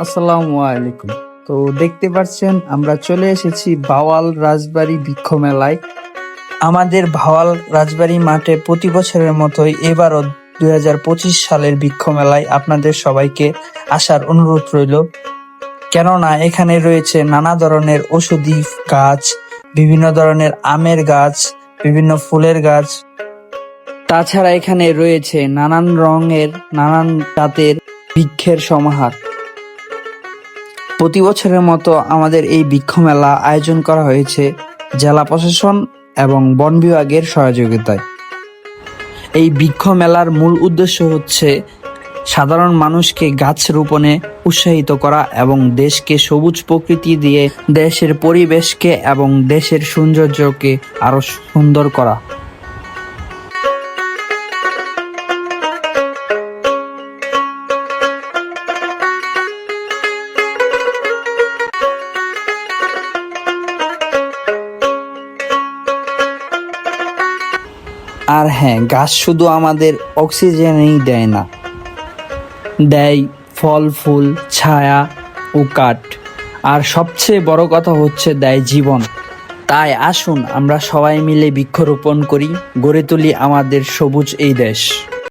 আসসালামু আলাইকুম। তো দেখতে পাচ্ছেন আমরা চলে এসেছি ভাওয়াল রাজবাড়ী বৃক্ষ মেলায়। আমাদের ভাওয়াল রাজবাড়ী মাঠে প্রতি বছরের মতোই এবারও 2025 সালের বৃক্ষ মেলায় আপনাদের সবাইকে আসার অনুরোধ রইল। কেননা এখানে রয়েছে নানা ধরনের ঔষধি গাছ, বিভিন্ন ধরনের আমের গাছ, বিভিন্ন ফুলের গাছ। তাছাড়া এখানে রয়েছে নানান রঙের, নানান জাতের বৃক্ষের সমাহার। প্রতি বছরের মতো আমাদের এই বৃক্ষ মেলা আয়োজন করা হয়েছে জেলা প্রশাসন এবং বন বিভাগের সহযোগিতায়। এই বৃক্ষ মেলার মূল উদ্দেশ্য হচ্ছে সাধারণ মানুষকে গাছ রোপণে উৎসাহিত করা এবং দেশকে সবুজ প্রকৃতি দিয়ে দেশের পরিবেশকে এবং দেশের সৌন্দর্যকে আরো সুন্দর করা। আর হ্যাঁ, গাছ শুধু আমাদের অক্সিজেনই দেয় না, দেয় ফল, ফুল, ছায়া ও কাঠ। আর সবচেয়ে বড় কথা হচ্ছে দেয় জীবন। তাই আসুন আমরা সবাই মিলে বৃক্ষরোপণ করি, গড়ে তুলি আমাদের সবুজ এই দেশ।